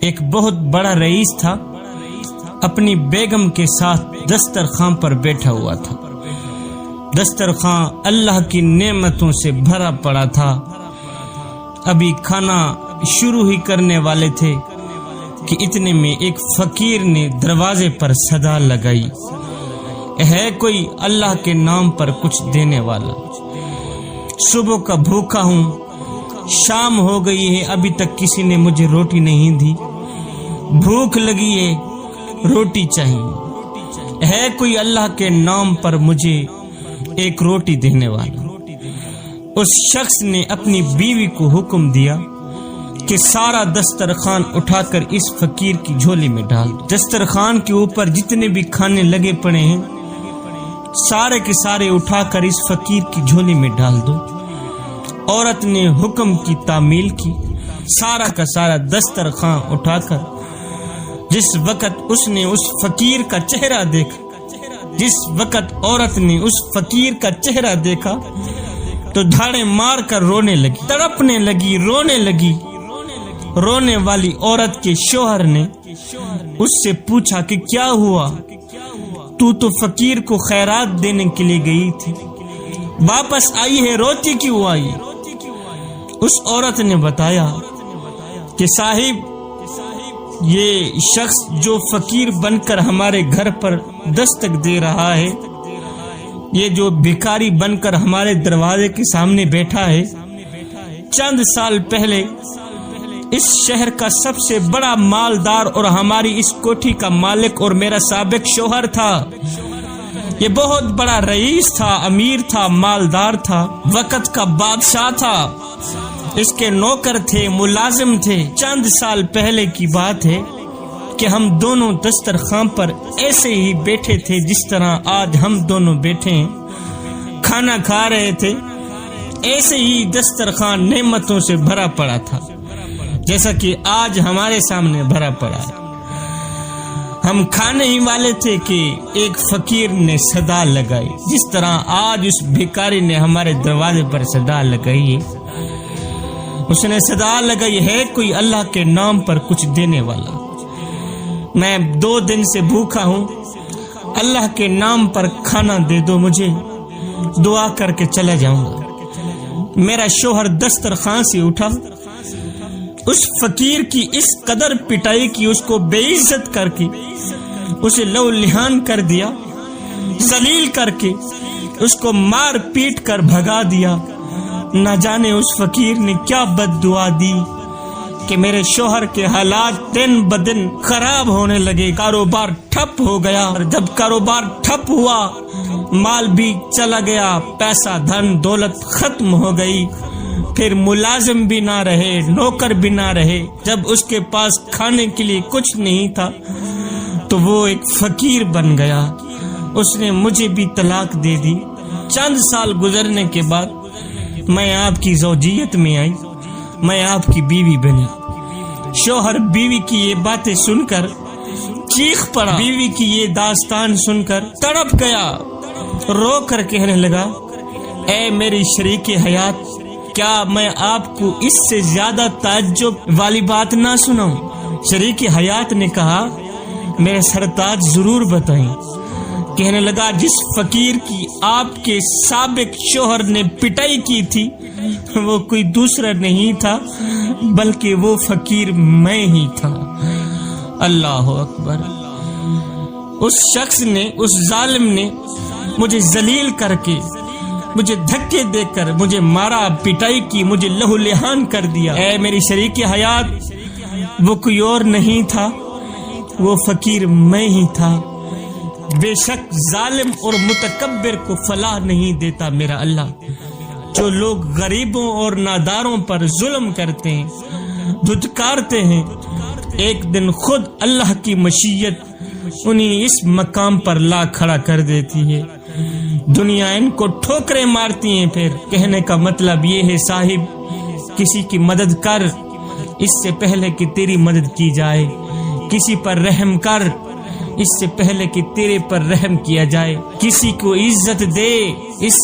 ایک بہت بڑا رئیس تھا، اپنی بیگم کے ساتھ دسترخوان پر بیٹھا ہوا تھا۔ دسترخوان اللہ کی نعمتوں سے بھرا پڑا تھا۔ ابھی کھانا شروع ہی کرنے والے تھے کہ اتنے میں ایک فقیر نے دروازے پر صدا لگائی، ہے کوئی اللہ کے نام پر کچھ دینے والا؟ صبح کا بھوکا ہوں، شام ہو گئی ہے، ابھی تک کسی نے مجھے روٹی نہیں دی، بھوک لگی ہے، روٹی چاہیے، ہے کوئی اللہ کے نام پر مجھے ایک روٹی دینے والا؟ اس شخص نے اپنی بیوی کو حکم دیا کہ سارا دسترخوان اٹھا کر اس فقیر کی جھولی میں ڈال دو۔ دسترخوان کے اوپر جتنے بھی کھانے لگے پڑے ہیں سارے کے سارے اٹھا کر اس فقیر کی جھولی میں ڈال دو۔ عورت نے حکم کی تعمیل کی، سارا کا سارا دسترخوان اٹھا کر جس وقت اس نے اس فقیر کا چہرہ دیکھا، جس وقت عورت نے اس فقیر کا چہرہ دیکھا تو دھاڑے مار کر رونے لگی، تڑپنے لگی، رونے لگی۔ رونے والی عورت کے شوہر نے اس سے پوچھا کہ کیا ہوا؟ تو فقیر کو خیرات دینے کے لیے گئی تھی، واپس آئی ہے، روتی کیوں آئی؟ اس عورت نے بتایا کہ صاحب، یہ شخص جو فقیر بن کر ہمارے گھر پر دستک دے رہا ہے، یہ جو بھکاری بن کر ہمارے دروازے کے سامنے بیٹھا ہے، چند سال پہلے اس شہر کا سب سے بڑا مالدار اور ہماری اس کوٹھی کا مالک اور میرا سابق شوہر تھا۔ یہ بہت بڑا رئیس تھا، امیر تھا، مالدار تھا، وقت کا بادشاہ تھا، اس کے نوکر تھے، ملازم تھے۔ چند سال پہلے کی بات ہے کہ ہم دونوں دسترخوان پر ایسے ہی بیٹھے تھے جس طرح آج ہم دونوں بیٹھے ہیں، کھانا کھا رہے تھے، ایسے ہی دسترخوان نعمتوں سے بھرا پڑا تھا جیسا کہ آج ہمارے سامنے بھرا پڑا ہے۔ ہم کھانے ہی والے تھے کہ ایک فقیر نے صدا لگائی، جس طرح آج اس بھکاری نے ہمارے دروازے پر صدا لگائی ہے۔ اس نے صدا لگائی، ہے کوئی اللہ کے نام پر کچھ دینے والا؟ میں 2 دن سے بھوکا ہوں، اللہ کے نام پر کھانا دے دو، مجھے دعا کر کے چلا جاؤں گا۔ میرا شوہر دسترخوان سے اٹھا، اس فقیر کی اس قدر پٹائی کی، اس کو بے عزت کر کے اسے لو لہان کر دیا، ذلیل کر کے اس کو مار پیٹ کر بھگا دیا۔ نہ جانے اس فقیر نے کیا بد دعا دی کہ میرے شوہر کے حالات دن بدن خراب ہونے لگے، کاروبار ٹھپ ہو گیا، اور جب کاروبار ٹھپ ہوا مال بھی چلا گیا، پیسہ دھن دولت ختم ہو گئی، پھر ملازم بھی نہ رہے، نوکر بھی نہ رہے۔ جب اس کے پاس کھانے کے لیے کچھ نہیں تھا تو وہ ایک فقیر بن گیا، اس نے مجھے بھی طلاق دے دی۔ چند سال گزرنے کے بعد میں آپ کی زوجیت میں آئی، میں آپ کی بیوی بنی۔ شوہر بیوی کی یہ باتیں سن کر چیخ پڑا، بیوی کی یہ داستان سن کر تڑپ گیا، رو کر کہنے لگا، اے میری شریک حیات، کیا میں آپ کو اس سے زیادہ تعجب والی بات نہ سناؤں؟ شریک حیات نے کہا، میرے سرتاج ضرور بتائیں۔ کہنے لگا، جس فقیر کی آپ کے سابق شوہر نے پٹائی کی تھی وہ کوئی دوسرا نہیں تھا بلکہ وہ فقیر میں ہی تھا۔ اللہ اکبر۔ اس شخص نے، اس ظالم نے مجھے ذلیل کر کے، مجھے دھکے دے کر مجھے مارا، پٹائی کی، مجھے لہو لہان کر دیا۔ اے میری شریک حیات، وہ کوئی اور نہیں تھا، وہ فقیر میں ہی تھا۔ بے شک ظالم اور متکبر کو فلاح نہیں دیتا میرا اللہ۔ جو لوگ غریبوں اور ناداروں پر ظلم کرتے ہیں، دھتکارتے ہیں، ایک دن خود اللہ کی مشیت انہیں اس مقام پر لا کھڑا کر دیتی ہے۔ دنیا ان کو ٹھوکریں مارتی ہیں۔ پھر کہنے کا مطلب یہ ہے، صاحب کسی کی مدد کر اس سے پہلے کہ تیری مدد کی جائے، کسی پر رحم کر اس سے پہلے کہ تیرے پر رحم کیا جائے، کسی کو عزت دے اس